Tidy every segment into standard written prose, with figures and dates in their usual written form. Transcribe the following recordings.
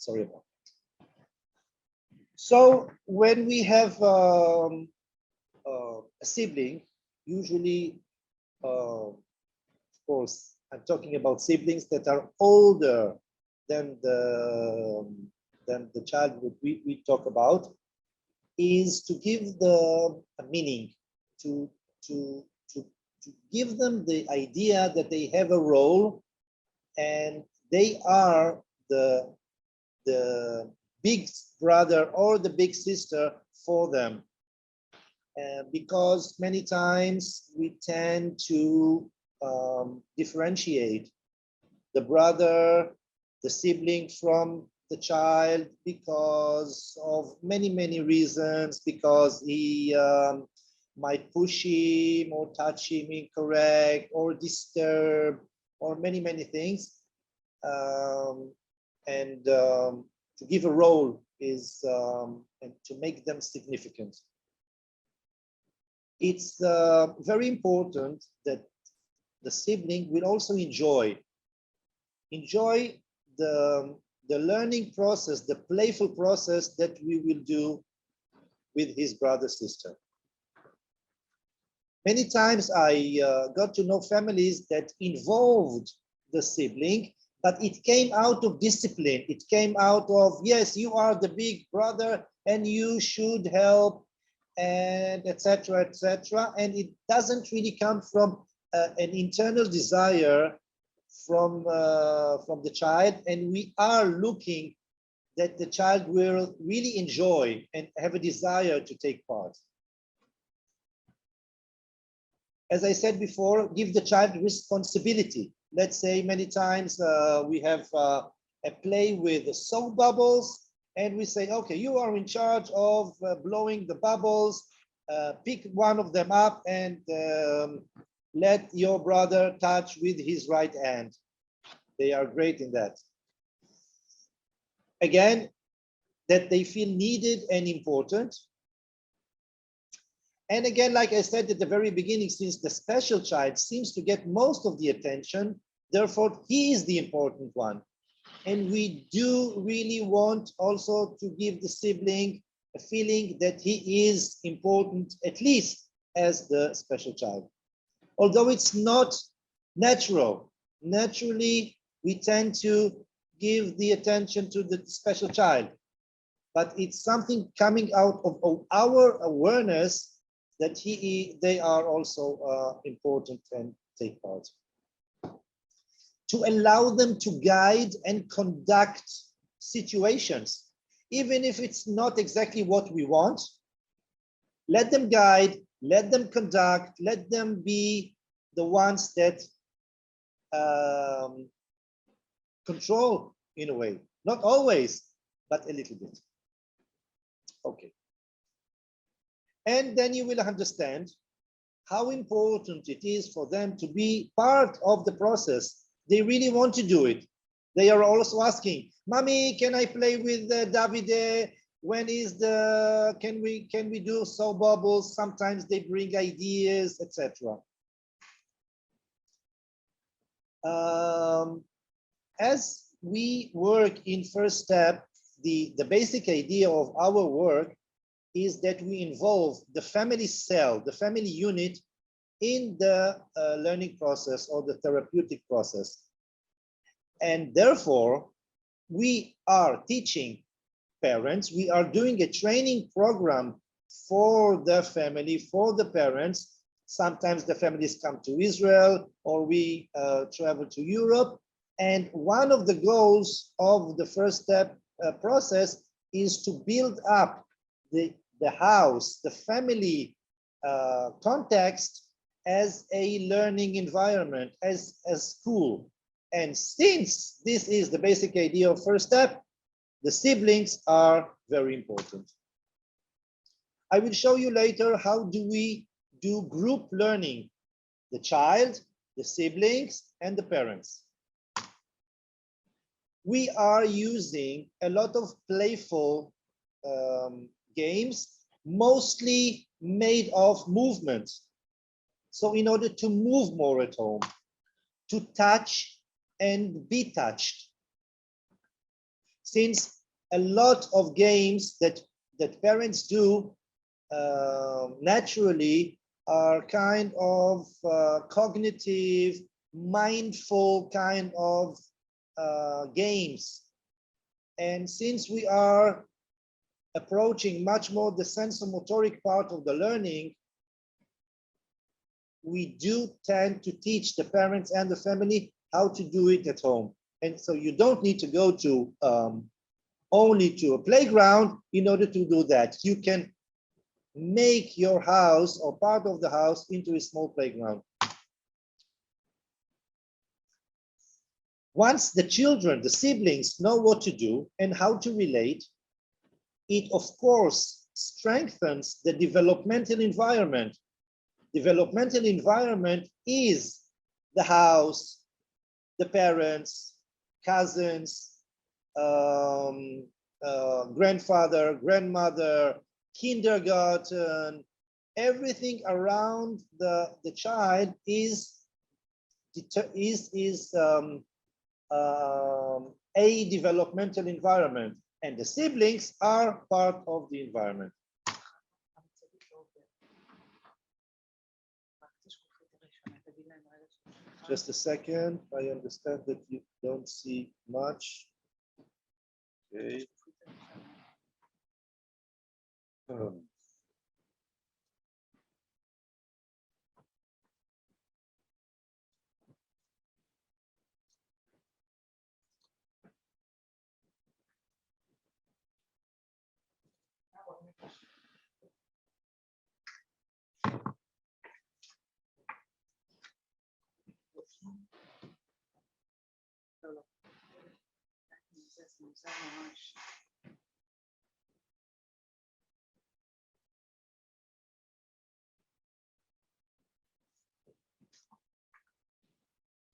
Sorry about that. So when we have a sibling, usually, of course, I'm talking about siblings that are older than the child that we talk about, is to give the a meaning, to, to, to, to give them the idea that they have a role and they are the big brother or the big sister for them. Because many times we tend to differentiate the brother, the sibling from the child because of many reasons, because he might push him or touch him incorrect or disturb or many things. To give a role is and to make them significant. It's very important that the sibling will also enjoy the learning process, the playful process that we will do with his brother, sister. Many times I got to know families that involved the sibling, but it came out of discipline. It came out of, yes, you are the big brother and you should help, and etc. And it doesn't really come from an internal desire from the child, and we are looking that the child will really enjoy and have a desire to take part. As I said before, give the child responsibility. Let's say many times we have a play with soap bubbles, and we say, okay, you are in charge of blowing the bubbles, pick one of them up and let your brother touch with his right hand. They are great in that. Again, that they feel needed and important. And again, like I said at the very beginning, since the special child seems to get most of the attention, therefore he is the important one. And we do really want also to give the sibling a feeling that he is important, at least as the special child. Although it's not natural. Naturally, we tend to give the attention to the special child, but it's something coming out of our awareness that they are also important and take part. To allow them to guide and conduct situations, even if it's not exactly what we want, let them guide, let them conduct, let them be the ones that control in a way. Not always, but a little bit. Okay. And then you will understand how important it is for them to be part of the process. They really want to do it. They are also asking, Mommy, can I play with Davide? When is the, can we do soap bubbles? Sometimes they bring ideas, etc. As we work in first step, the basic idea of our work is that we involve the family cell, the family unit in the learning process or the therapeutic process. And therefore, we are teaching parents, we are doing a training program for the family, for the parents. Sometimes the families come to Israel or we travel to Europe. And one of the goals of the first step process is to build up the house, the family context as a learning environment, as school. And since this is the basic idea of first step, the siblings are very important. I will show you later how do we do group learning, the child, the siblings, and the parents. We are using a lot of playful games, mostly made of movements. So in order to move more at home, to touch and be touched. Since a lot of games that parents do naturally are kind of cognitive, mindful kind of games. And since we are approaching much more the sensomotoric part of the learning, we do tend to teach the parents and the family how to do it at home. And so you don't need to go to only to a playground in order to do that. You can make your house or part of the house into a small playground. Once the children, the siblings, know what to do and how to relate, it of course strengthens the developmental environment. Developmental environment is the house, the parents, cousins, grandfather, grandmother, kindergarten, everything around the child is a developmental environment, and the siblings are part of the environment. Just a second, I understand that you don't see much. Okay.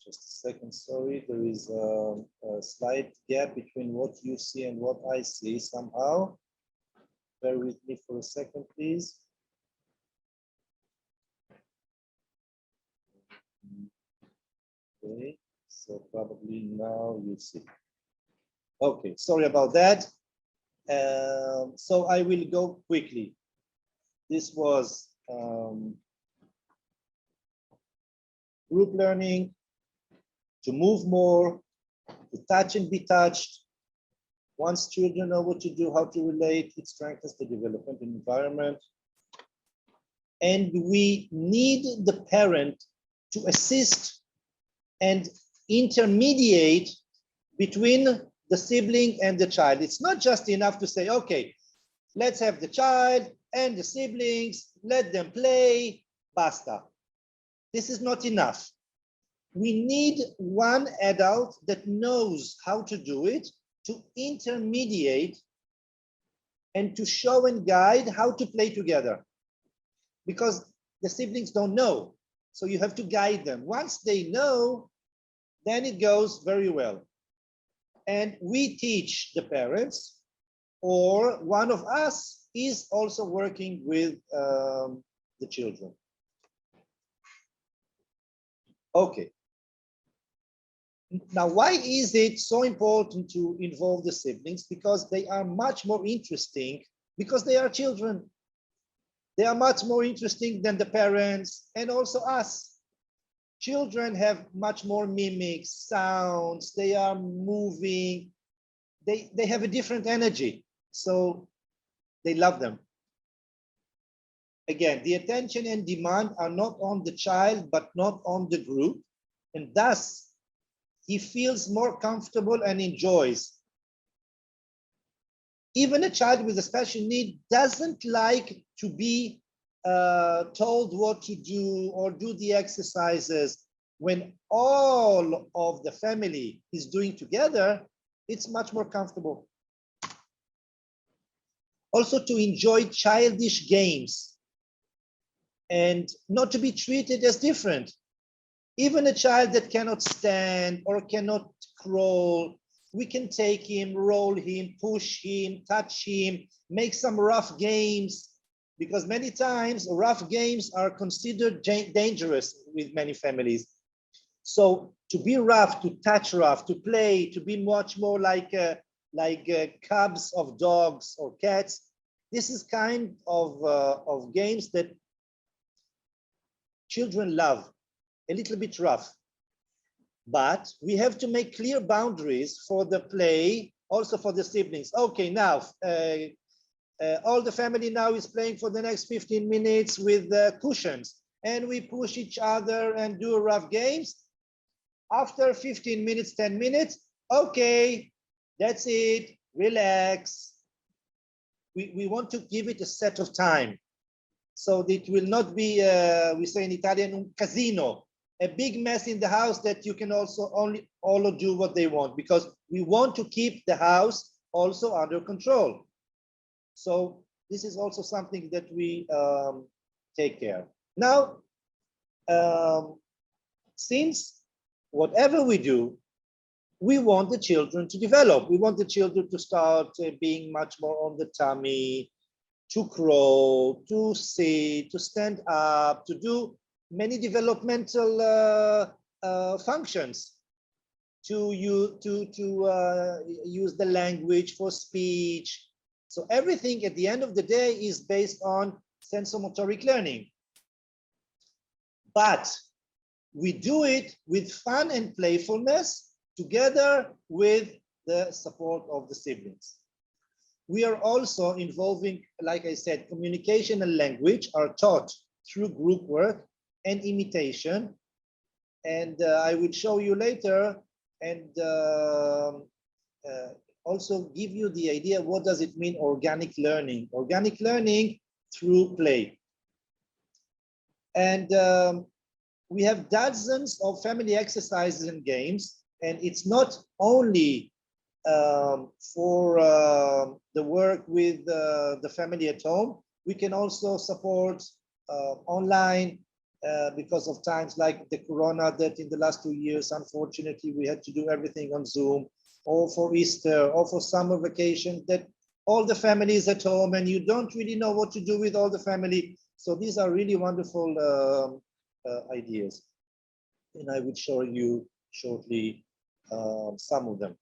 Just a second, sorry, there is a slight gap between what you see and what I see somehow. Bear with me for a second, please. Okay, so probably now you see. Okay, sorry about that. So I will go quickly. This was group learning, to move more, to touch and be touched. Once children know what to do, how to relate, it strengthens the development environment. And we need the parent to assist and intermediate between the sibling and the child. It's not just enough to say, okay, let's have the child and the siblings, let them play, basta. This is not enough. We need one adult that knows how to do it, to intermediate and to show and guide how to play together. Because the siblings don't know. So you have to guide them. Once they know, then it goes very well. And we teach the parents, or one of us is also working with the children. Okay. Now, why is it so important to involve the siblings? Because they are much more interesting, because they are children. They are much more interesting than the parents and also us. Children have much more mimics, sounds, they are moving, they have a different energy, so they love them. Again, the attention and demand are not on the child, but not on the group, and thus he feels more comfortable and enjoys. Even a child with a special need doesn't like to be told what to do or do the exercises. When all of the family is doing together, it's much more comfortable. Also to enjoy childish games and not to be treated as different. Even a child that cannot stand or cannot crawl, we can take him, roll him, push him, touch him, make some rough games, because many times rough games are considered dangerous with many families. So to be rough, to touch rough, to play, to be much more like like cubs of dogs or cats. This is kind of games that children love, a little bit rough. But we have to make clear boundaries for the play, also for the siblings. Okay, now all the family now is playing for the next 15 minutes with cushions, and we push each other and do rough games. After 15 minutes, 10 minutes, okay, that's it, relax. We want to give it a set of time. So it will not be, we say in Italian, un casino, a big mess in the house that you can also only all do what they want, because we want to keep the house also under control. So this is also something that we take care. Now, since whatever we do, we want the children to develop. We want the children to start being much more on the tummy, to crawl, to sit, to stand up, to do many developmental functions, to use the language for speech. So everything at the end of the day is based on sensomotoric learning. But we do it with fun and playfulness together with the support of the siblings. We are also involving, like I said, communication and language are taught through group work and imitation. And I will show you later and also give you the idea, what does it mean organic learning? Organic learning through play. And we have dozens of family exercises and games, and it's not only for the work with the family at home. We can also support online because of times like the corona that in the last 2 years, unfortunately, we had to do everything on Zoom, or for Easter, or for summer vacation, that all the family is at home and you don't really know what to do with all the family. So these are really wonderful ideas. And I will show you shortly some of them.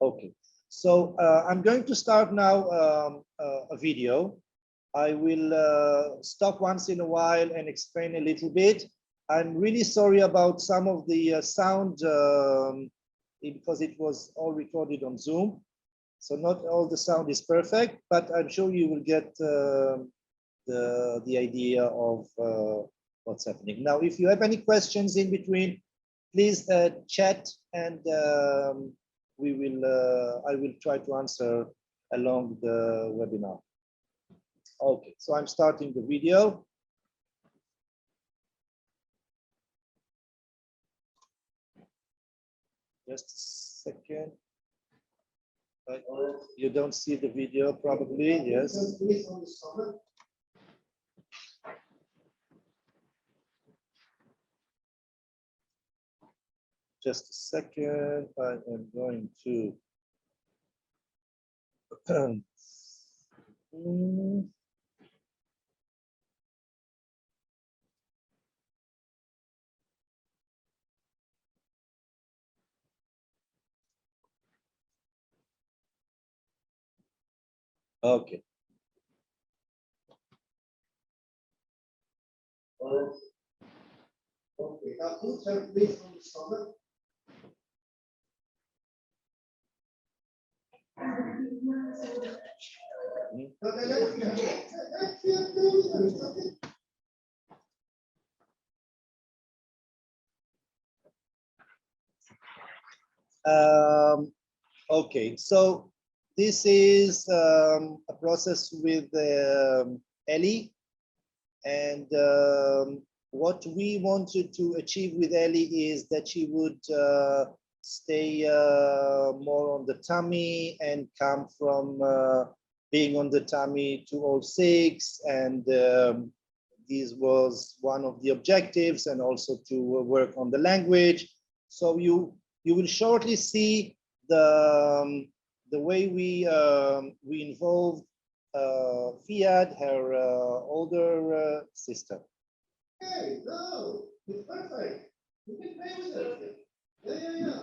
Okay, so I'm going to start now a video. I will stop once in a while and explain a little bit. I'm really sorry about some of the sound because it was all recorded on Zoom. So not all the sound is perfect, but I'm sure you will get the idea of what's happening. Now, if you have any questions in between, please chat and I will try to answer along the webinar. Okay, so I'm starting the video. Just a second. You don't see the video probably, yes. Just a second, I am going to okay. Okay, now put her please on the stomach. Okay, so this is a process with Ellie, and what we wanted to achieve with Ellie is that she would stay more on the tummy and come from being on the tummy to all 6, and this was one of the objectives, and also to work on the language. So you will shortly see the way we involve Fiat, her older sister. Hey, no, it's perfect. You can play with it. Yeah.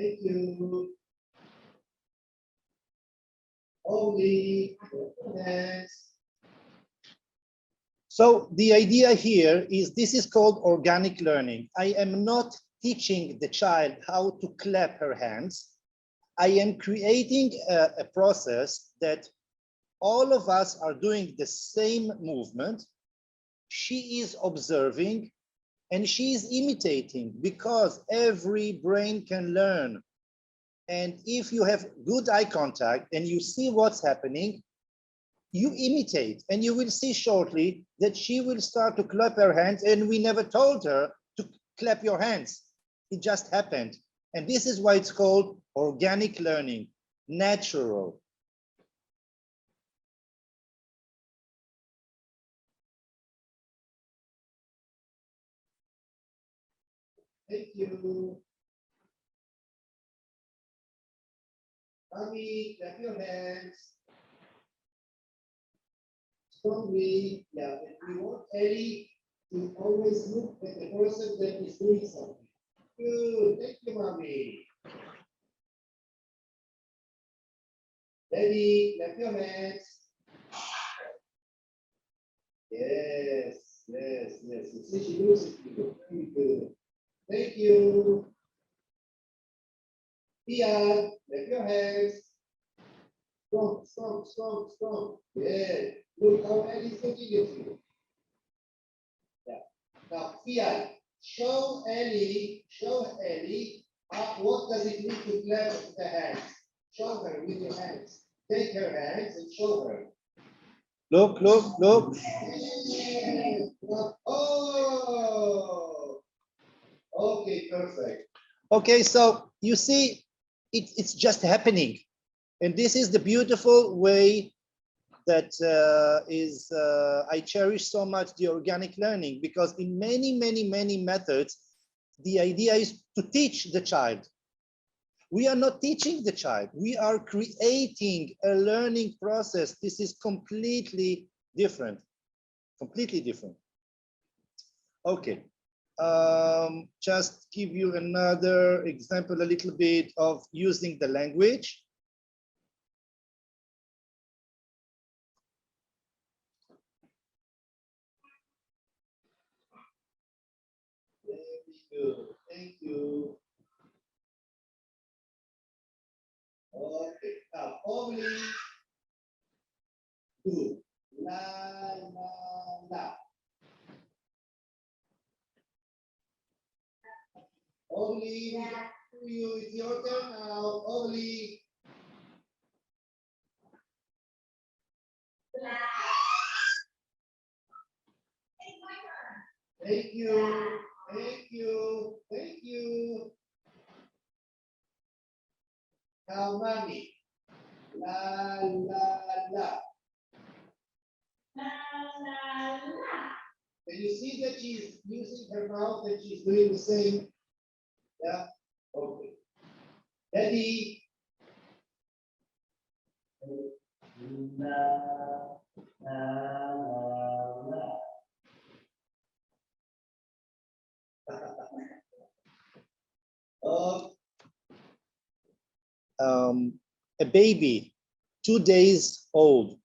Thank you. Only hands. So the idea here is this is called organic learning. I am not teaching the child how to clap her hands. I am creating a process that all of us are doing the same movement. She is observing and she is imitating because every brain can learn. And if you have good eye contact and you see what's happening, you imitate, and you will see shortly that she will start to clap her hands, and we never told her to clap your hands. It just happened. And this is why it's called organic learning, natural. Thank you. Mommy, clap your hands. Strongly, yeah. And we want Ellie to always look at the person that is doing something. Good, thank you, mommy. Ready, clap your hands. Yes, yes, yes. You see, she knows it. Very good. Thank you. Tia, clap your hands. Strong, strong, strong, strong. Yeah. Look how Ellie's looking at you. Yeah. Now, Tia, show Ellie, what does it mean to clap the hands? Show her with your hands. Take her hands and show her. Look, look, look. Oh, okay, perfect. Okay, so you see, it's just happening. And this is the beautiful way that I cherish so much the organic learning, because in many, many, many methods, the idea is to teach the child. We are not teaching the child. We are creating a learning process. This is completely different, completely different. Okay, just give you another example, a little bit of using the language. Very good, thank you. Okay, now only two. La, la, la. Only you, it's your turn now. Only. Thank you, thank you, thank you. Now, mommy. La, la, la. Can you see that she's using her mouth and she's doing the same? Yeah. Okay. Daddy. La, la, la, la. A baby, 2 days old,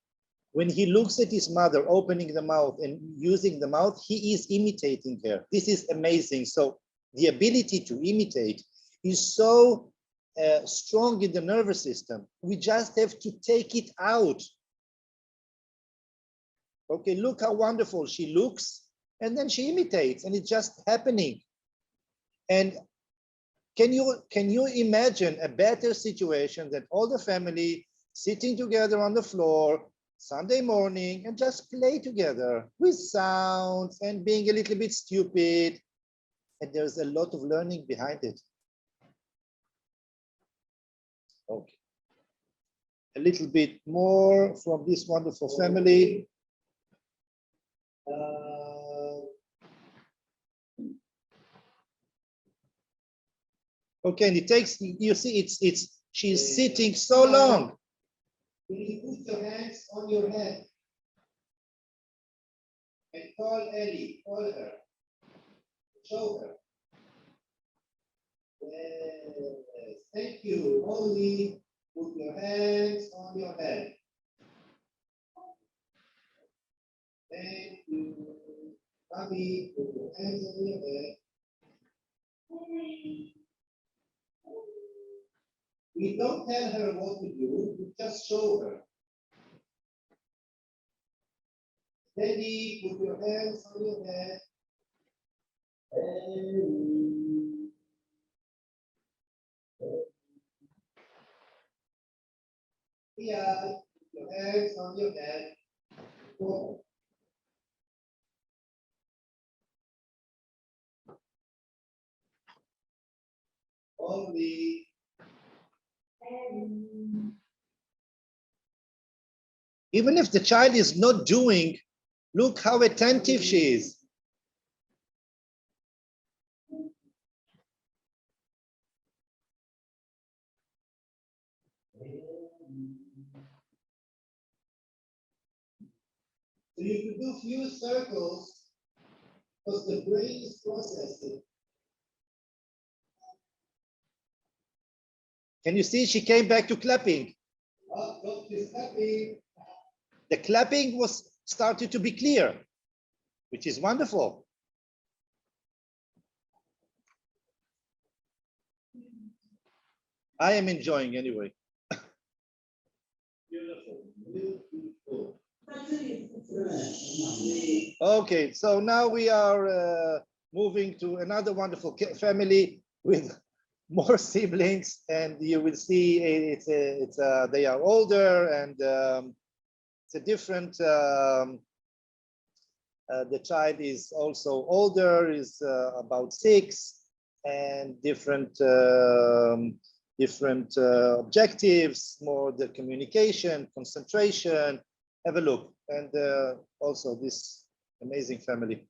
when he looks at his mother opening the mouth and using the mouth, he is imitating her. This is amazing. So the ability to imitate is so strong in the nervous system. We just have to take it out. Okay, look how wonderful she looks, and then she imitates, and it's just happening. And can you imagine a better situation than all the family sitting together on the floor Sunday morning and just play together with sounds and being a little bit stupid? And there's a lot of learning behind it. Okay. A little bit more from this wonderful family. Okay, and it takes, you see, she's sitting so long. Can you put your hands on your head and call Ellie, call her, show her. Yes, thank you. Only put your hands on your head. Thank you. Mommy, put your hands on your head. We don't tell her what to do, we just show her. Steady, put your hands on your head. Yeah, put your hands on your head. Go. Only. Even if the child is not doing, look how attentive she is. So you could do few circles because the brain is processing. Can you see she came back to clapping? Oh, look, she's clapping. The clapping was started to be clear, which is wonderful. I am enjoying anyway. Beautiful, beautiful. Okay, so now we are moving to another wonderful family with more siblings, and you will see they are older, and it's a different. The child is also older, is about 6, and different objectives, more the communication, concentration. Have a look, and also this amazing family.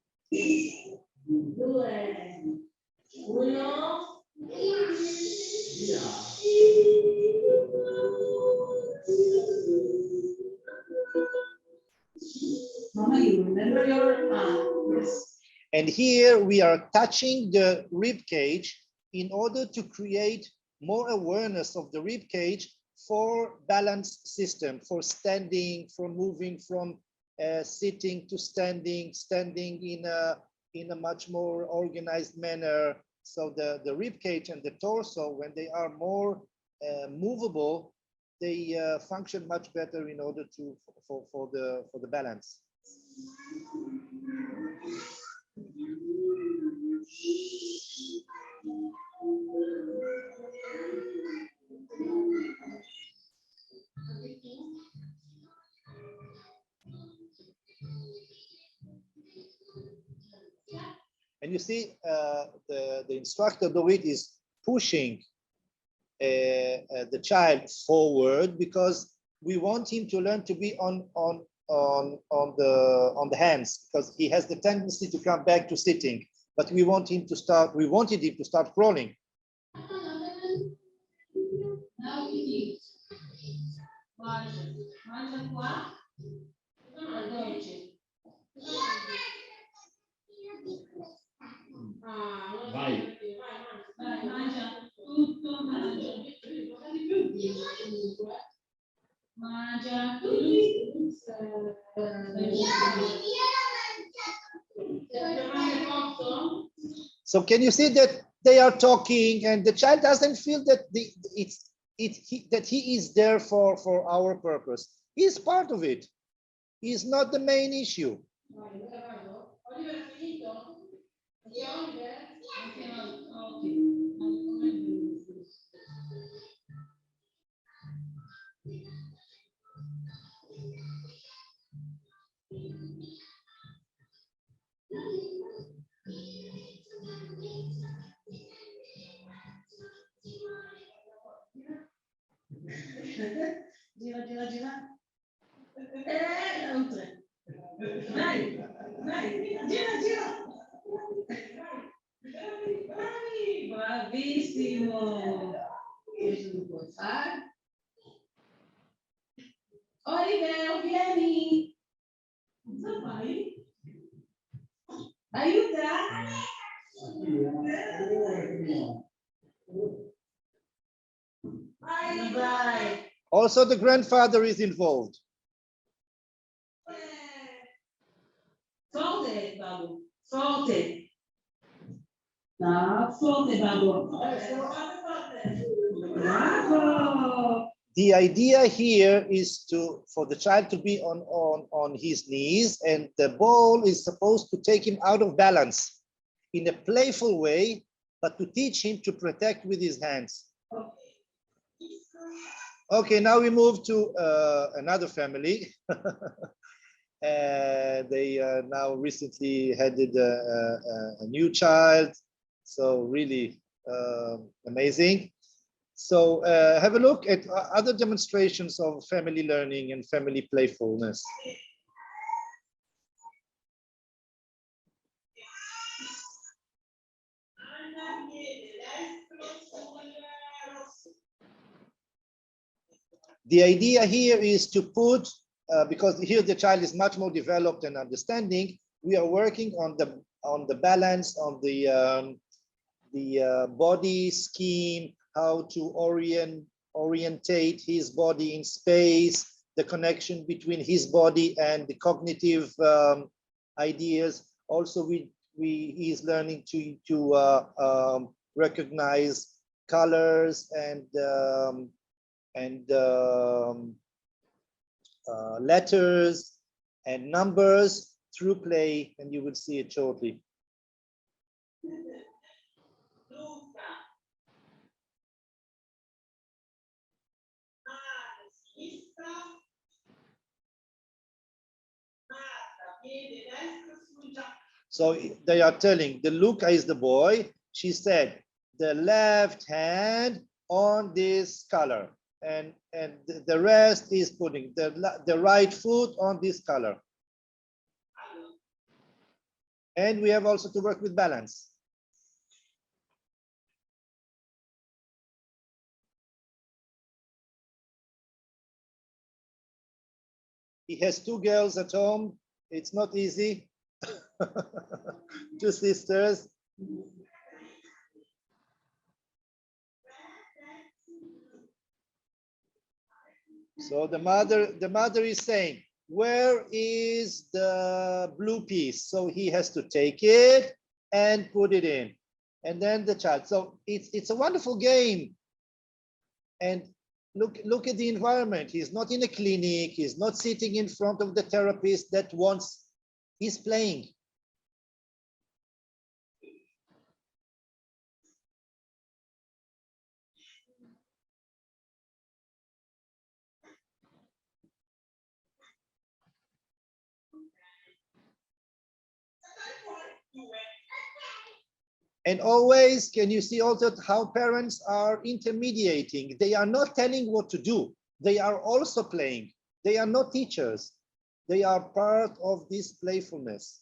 Mama, you remember your yes. And here we are touching the rib cage in order to create more awareness of the rib cage for balance system, for standing, for moving from sitting to standing, standing in a much more organized manner. So the rib cage and the torso, when they are more movable, they function much better in order to for the balance. And you see the instructor Dorit is pushing the child forward because we want him to learn to be on the hands, because he has the tendency to come back to sitting, but we wanted him to start crawling. Now we need mangia qua, dolce. Vai. Vai, mangia tutto, mangia. Mangia tutto. So can you see that they are talking and the child doesn't feel that that he is there for our purpose. He's part of it. He's not the main issue. Gira, gira, gira. Oltre. Vai, vai, gira, gira. Bravi, bravi, bravissimo. Questo lo puoi fare. Oliver, vieni. Cosa fai? Aiuta. Also, the grandfather is involved. Forte, Babu. Forte. No, forte, Babu. Bravo. The idea here is for the child to be on his knees, and the ball is supposed to take him out of balance in a playful way, but to teach him to protect with his hands. Okay, now we move to another family. They now recently had a new child, so really amazing. So have a look at other demonstrations of family learning and family playfulness. The idea here is to put, because here the child is much more developed and understanding, we are working on the balance, on the body scheme, how to orientate his body in space, the connection between his body and the cognitive ideas. Also, he is learning to recognize colors and letters and numbers through play, and you will see it shortly. So they are telling, the Luca is the boy. She said, the left hand on this color, and the rest is putting the right foot on this color. And we have also to work with balance. He has two girls at home. It's not easy. Two sisters. So the mother is saying, where is the blue piece? So he has to take it and put it in. And then the child. So it's a wonderful game. And look at the environment. He's not in a clinic. He's not sitting in front of the therapist that wants, he's playing. And always, can you see also how parents are intermediating? They are not telling what to do. They are also playing. They are not teachers. They are part of this playfulness.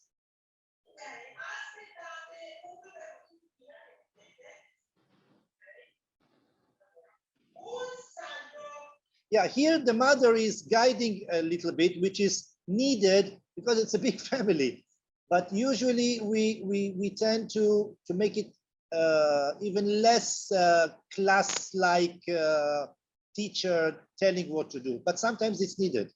Yeah, here the mother is guiding a little bit, which is needed because it's a big family. But usually we tend to make it even less class-like teacher telling what to do. But sometimes it's needed.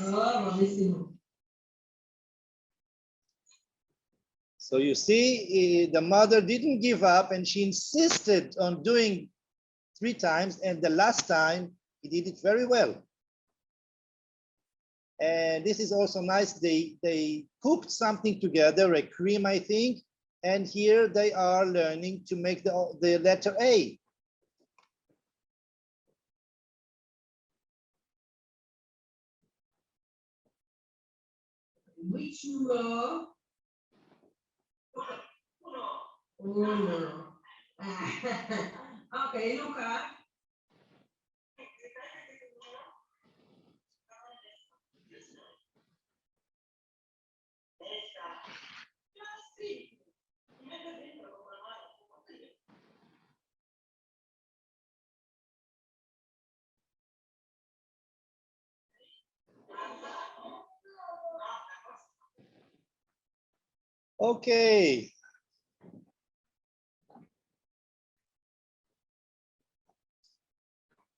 Oh, bravissimo. So you see, the mother didn't give up and she insisted on doing 3 times, and the last time he did it very well. And this is also nice. They cooked something together, a cream, I think, and here they are learning to make the letter A. Which row? Uno. Okay, Luca. Okay.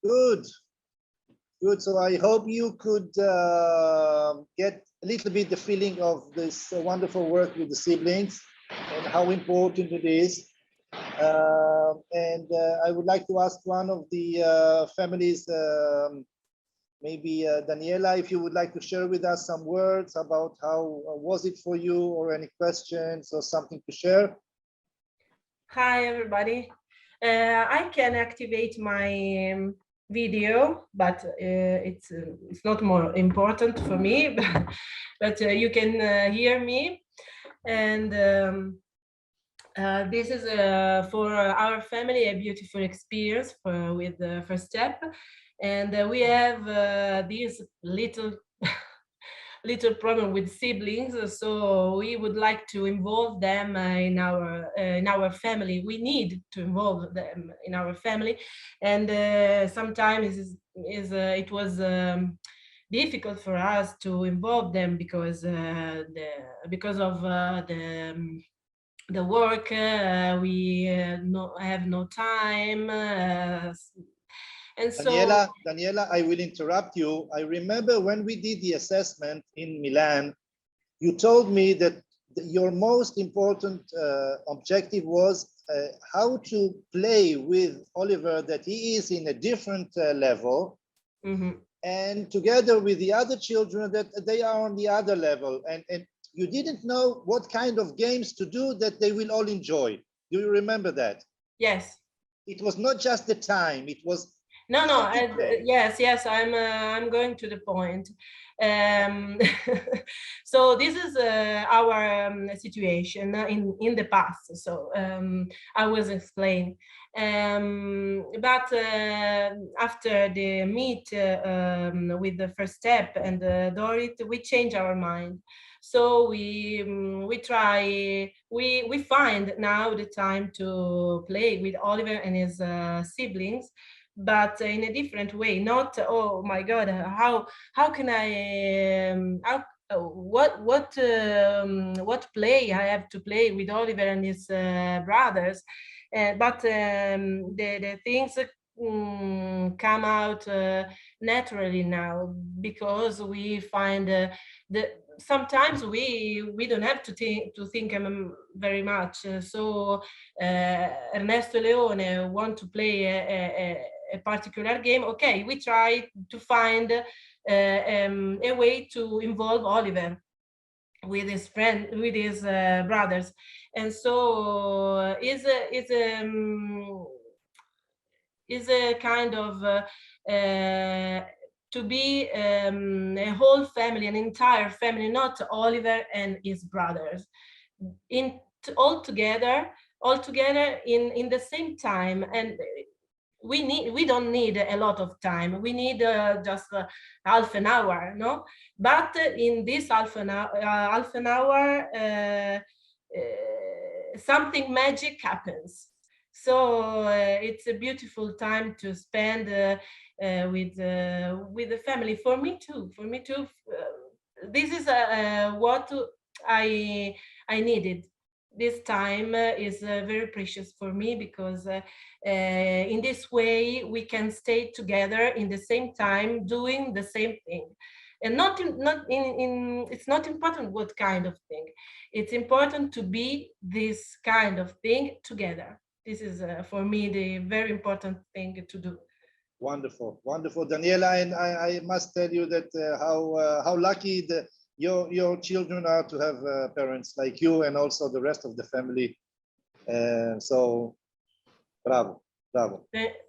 Good. Good. So I hope you could get a little bit the feeling of this wonderful work with the siblings and how important it is. I would like to ask one of the families, maybe Daniela, if you would like to share with us some words about how was it for you, or any questions or something to share. Hi, everybody. I can activate my video, but it's not more important for me, but you can hear me. And this is for our family a beautiful experience with the first step. And we have this little problem with siblings, so we would like to involve them in our family. We need to involve them in our family, and sometimes it was difficult for us to involve them because of the work. We have no time, and so. Daniela, I will interrupt you. I remember when we did the assessment in Milan, you told me that your most important objective was how to play with Oliver, that he is in a different level, and together with the other children that they are on the other level. And you didn't know what kind of games to do that they will all enjoy. Do you remember that? Yes. It was not just the time, it was no, yes, I'm going to the point. So this is our situation in the past. So I was explaining, but after the meet with the first step and Dorit, we change our mind. So we try, we find now the time to play with Oliver and his siblings, but in a different way. Not, oh my God, how can I what play I have to play with Oliver and his brothers, but the things come out naturally now, because we find the sometimes we don't have to think very much. So Ernesto Leone want to play a particular game. Okay, we try to find a way to involve Oliver with his friend, with his brothers, and so is a kind of to be a whole family, an entire family, not Oliver and his brothers, all together in the same time. And we don't need a lot of time. We need just half an hour, no? But in this half an hour, something magic happens. So it's a beautiful time to spend with the family. For me too. This is what I needed. This time is very precious for me, because in this way we can stay together in the same time doing the same thing. And it's not important what kind of thing. It's important to be this kind of thing together. This is for me the very important thing to do. Wonderful, wonderful, Daniela. And I must tell you that how lucky your children are to have parents like you, and also the rest of the family. So bravo.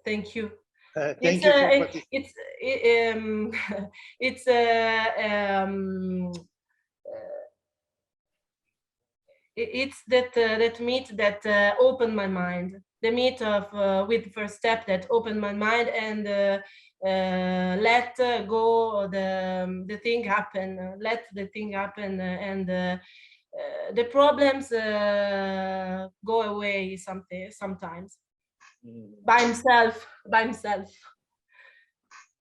Thank you. Thank you for participating. It's it's that meet that opened my mind. The meet of with first step that opened my mind, and let go the thing happen. Let the thing happen, and the problems go away sometimes by himself.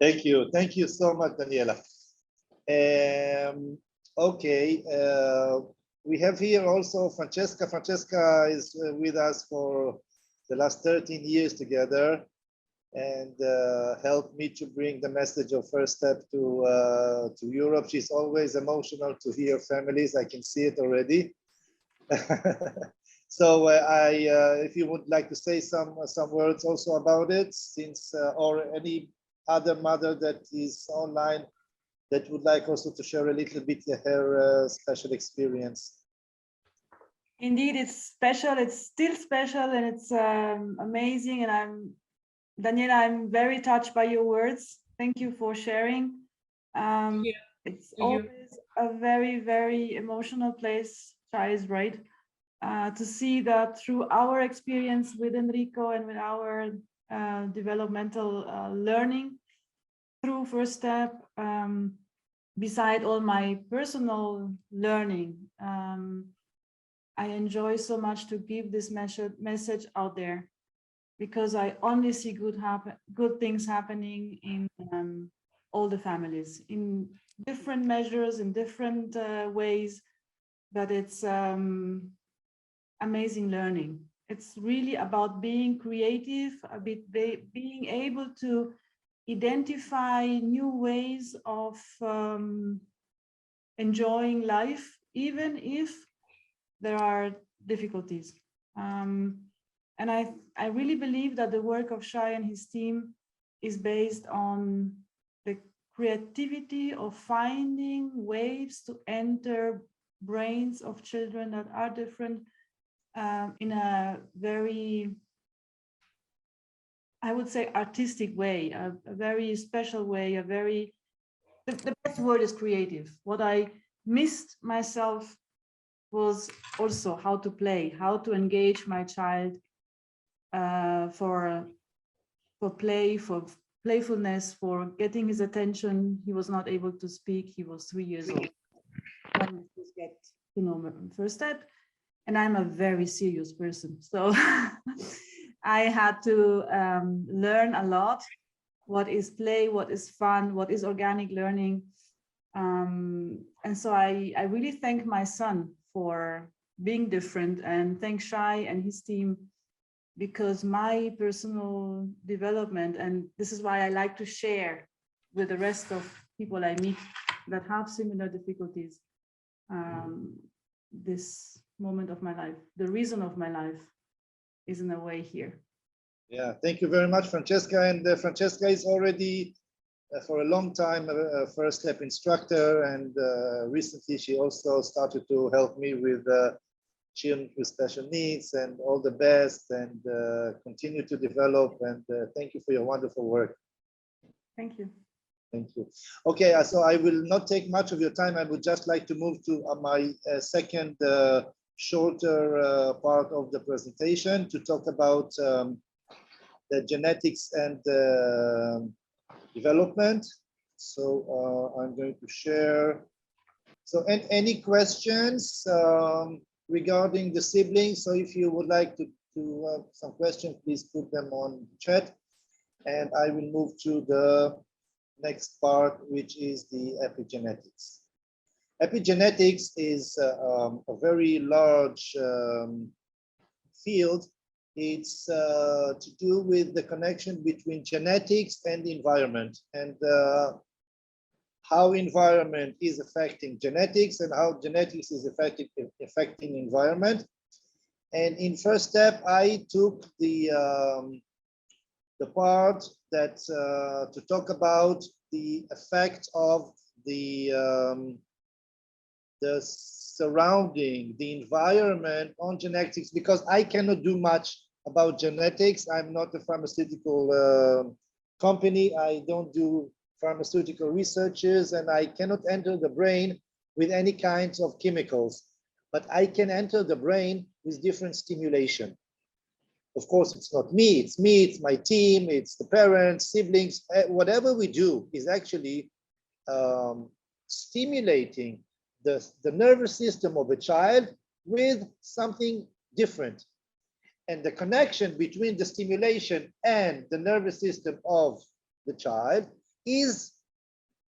Thank you so much, Daniela. Okay, we have here also Francesca. Francesca is with us for the last 13 years together, and helped me to bring the message of First Step to Europe. She's always emotional to hear families. I can see it already. So if you would like to say some words also about it, since or any other mother that is online that would like also to share a little bit her special experience. Indeed, it's special. It's still special, and it's amazing. And Daniela, I'm very touched by your words. Thank you for sharing. It's always a very, very emotional place. Shai is right. To see that through our experience with Enrico and with our developmental learning through First Step, beside all my personal learning, I enjoy so much to give this message out there, because I only see good things happening in all the families in different measures, in different ways, but it's amazing learning. It's really about being creative, a bit being able to identify new ways of enjoying life, even if there are difficulties. And I really believe that the work of Shai and his team is based on the creativity of finding ways to enter brains of children that are different in a very, I would say, artistic way, a very special way, the best word is creative. What I missed myself was also how to play, how to engage my child for play, for playfulness, for getting his attention. He was not able to speak. He was 3 years old when we get to know First Step. And I'm a very serious person. So I had to learn a lot. What is play, what is fun, what is organic learning. And so I really thank my son for being different, and thank Shai and his team, because my personal development, and this is why I like to share with the rest of people I meet that have similar difficulties, this moment of my life, the reason of my life is in a way here. Yeah, thank you very much, Francesca. And Francesca is already for a long time a First Step instructor, and recently she also started to help me with children with special needs. And all the best, and continue to develop, and thank you for your wonderful work. Thank you. Thank you. Okay, so I will not take much of your time. I would just like to move to my second shorter part of the presentation to talk about the genetics and development. So I'm going to share. So any questions regarding the siblings? So if you would like to have some questions, please put them on chat, and I will move to the next part, which is the epigenetics. Epigenetics is a very large field. It's to do with the connection between genetics and the environment, and how environment is affecting genetics, and how genetics is affecting environment. And in First Step, I took the part that to talk about the effect of the surrounding, the environment on genetics, because I cannot do much about genetics. I'm not a pharmaceutical company. I don't do pharmaceutical researches, and I cannot enter the brain with any kinds of chemicals, but I can enter the brain with different stimulation. Of course, it's not me, it's my team, it's the parents, siblings, whatever we do is actually stimulating the nervous system of a child with something different. And the connection between the stimulation and the nervous system of the child is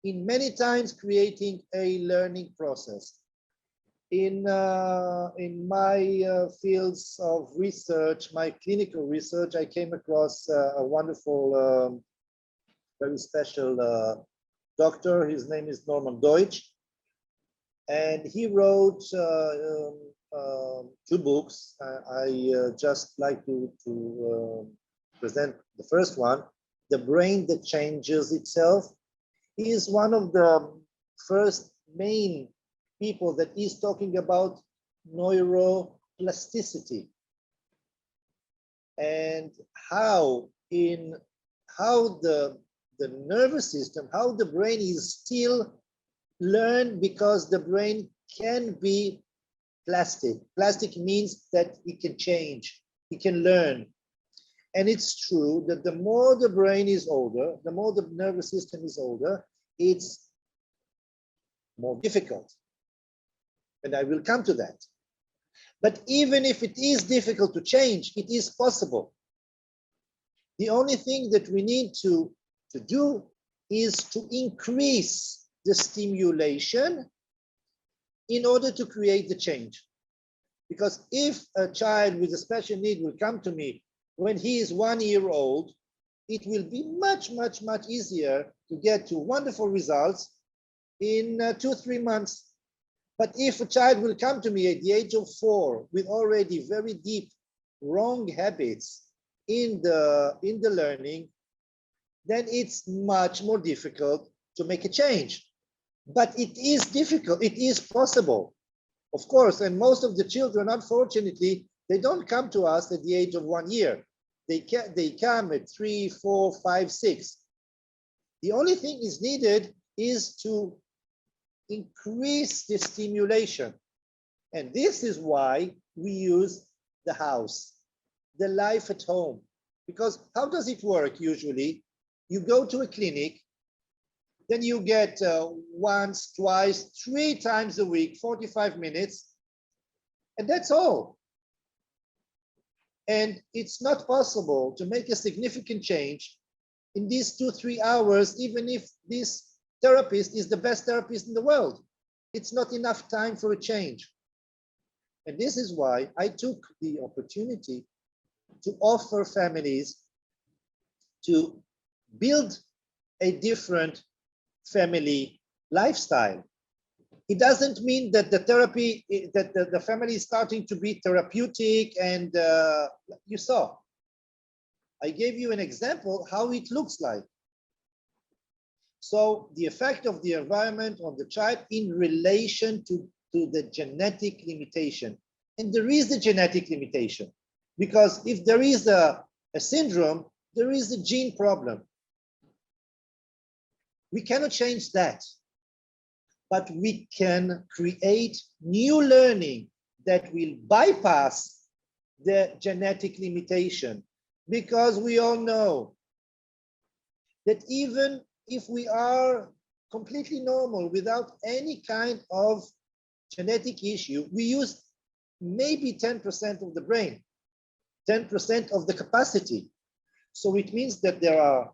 in many times creating a learning process. in my fields of research, my clinical research, I came across a wonderful, very special doctor. His name is Norman Deutsch, and he wrote 2 books. I just like to present the first one, The Brain That Changes Itself. He is one of the first main people that is talking about neuroplasticity and how the nervous system, how the brain is still learned, because the brain can be plastic. Plastic means that it can change, it can learn. And it's true that the more the brain is older, the more the nervous system is older, it's more difficult. And I will come to that. But even if it is difficult to change, it is possible. The only thing that we need to do is to increase the stimulation in order to create the change. Because if a child with a special need will come to me when he is 1 year old, it will be much, much, much easier to get to wonderful results in 2-3 months. But if a child will come to me at the age of 4 with already very deep wrong habits in the learning, then it's much more difficult to make a change. But it is difficult, it is possible, of course. And most of the children, unfortunately, they don't come to us at the age of 1 year. They come at 3, 4, 5, 6. The only thing is needed is to increase the stimulation. And this is why we use the house, the life at home. Because how does it work usually? You go to a clinic, then you get once, twice, 3 times a week, 45 minutes, and that's all. And it's not possible to make a significant change in these 2-3 hours, even if this therapist is the best therapist in the world. It's not enough time for a change. And this is why I took the opportunity to offer families to build a different family lifestyle. It doesn't mean that the therapy, that the family is starting to be therapeutic, and you saw. I gave you an example how it looks like. So the effect of the environment on the child in relation to the genetic limitation. And there is a genetic limitation, because if there is a syndrome, there is a gene problem. We cannot change that, but we can create new learning that will bypass the genetic limitation, because we all know that even if we are completely normal without any kind of genetic issue, we use maybe 10% of the brain, 10% of the capacity. So it means that there are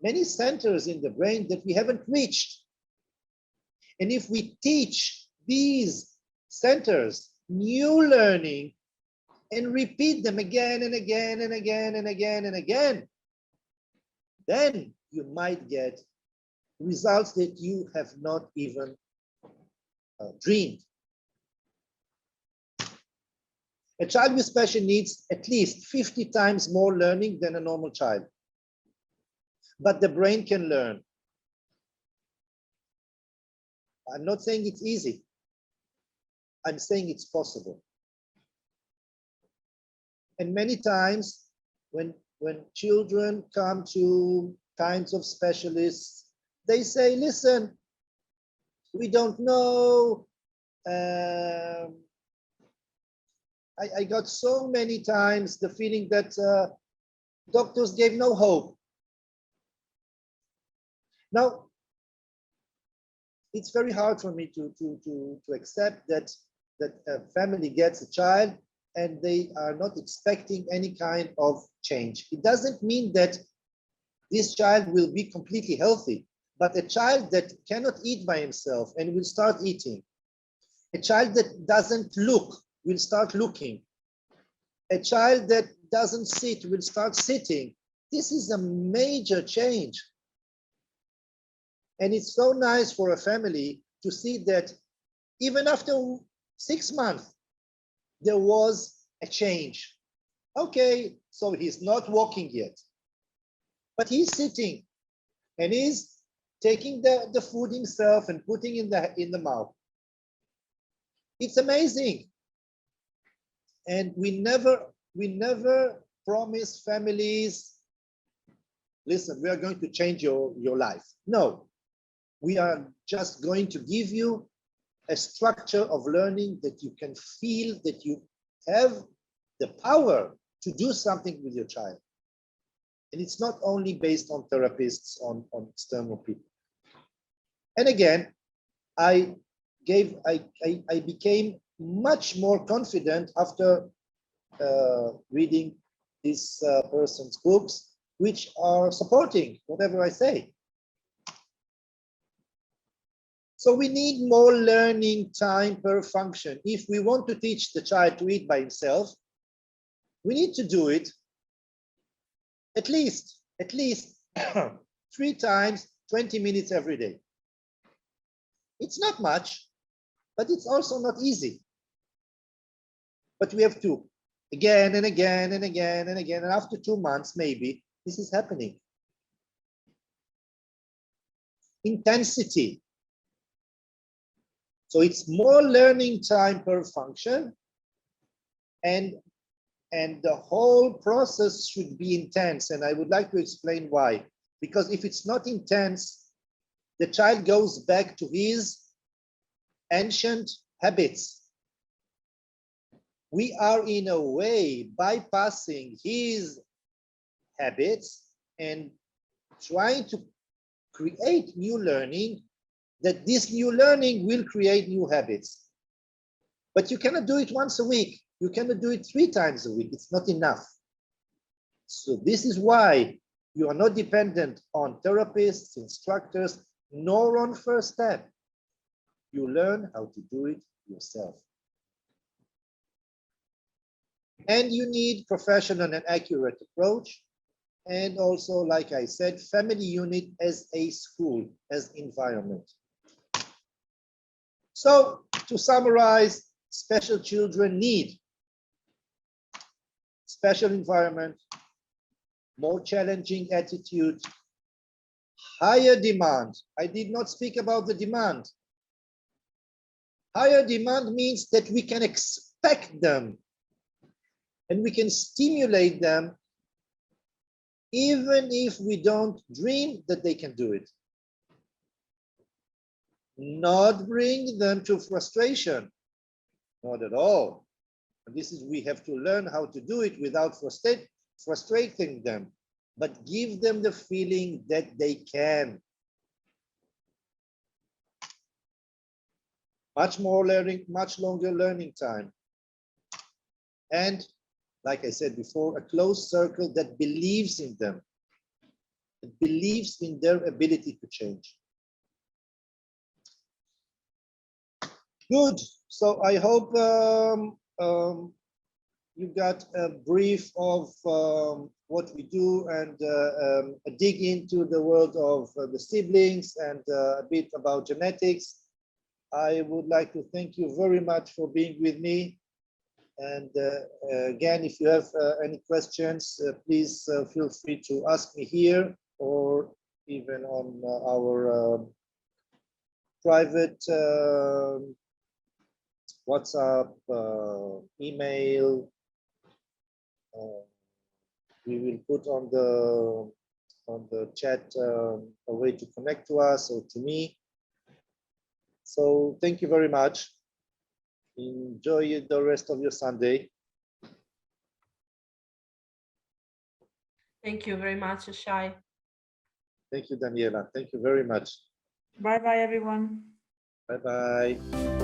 many centers in the brain that we haven't reached. And if we teach these centers new learning and repeat them again and again and again and again and again, then you might get results that you have not even dreamed. A child with special needs at least 50 times more learning than a normal child. But the brain can learn. I'm not saying it's easy. I'm saying it's possible. And many times when children come to kinds of specialists, they say, listen, we don't know. I got so many times the feeling that doctors gave no hope. Now, it's very hard for me to accept that a family gets a child and they are not expecting any kind of change. It doesn't mean that this child will be completely healthy, but a child that cannot eat by himself and will start eating, A child that doesn't look will start looking. A child that doesn't sit will start sitting. This is a major change. And it's so nice for a family to see that even after 6 months, there was a change. Okay, so he's not walking yet, but he's sitting and he's taking the food himself and putting in the mouth. It's amazing. And we never promise families, listen, we are going to change your life. No, we are just going to give you a structure of learning that you can feel that you have the power to do something with your child. And it's not only based on therapists, on external people. And again, I became much more confident after reading this person's books, which are supporting whatever I say. So we need more learning time per function. If we want to teach the child to eat by himself, we need to do it at least 3 times, 20 minutes every day. It's not much, but it's also not easy. But we have to, again and again and again and again, and after 2 months, maybe, this is happening. Intensity. So it's more learning time per function, and the whole process should be intense. And I would like to explain why. Because if it's not intense, the child goes back to his ancient habits. We are in a way bypassing his habits and trying to create new learning, that this new learning will create new habits. But you cannot do it once a week. You cannot do it 3 times a week. It's not enough. So this is why you are not dependent on therapists, instructors, nor on First Step. You learn how to do it yourself. And you need professional and accurate approach. And also, like I said, family unit as a school, as environment. So to summarize, special children need special environment, more challenging attitude, higher demand. I did not speak about the demand. Higher demand means that we can expect them and we can stimulate them even if we don't dream that they can do it. Not bring them to frustration, not at all. And this is, we have to learn how to do it without frustrating them, but give them the feeling that they can. Much more learning, much longer learning time. And like I said before, a close circle that believes in them, that believes in their ability to change. Good. So I hope you got a brief of what we do and a dig into the world of the siblings and a bit about genetics. I would like to thank you very much for being with me. And again, if you have any questions, please feel free to ask me here or even on our private WhatsApp, email. We will put on the chat a way to connect to us or to me. So thank you very much. Enjoy the rest of your Sunday. Thank you very much, Shai. Thank you, Daniela. Thank you very much. Bye-bye, everyone. Bye-bye.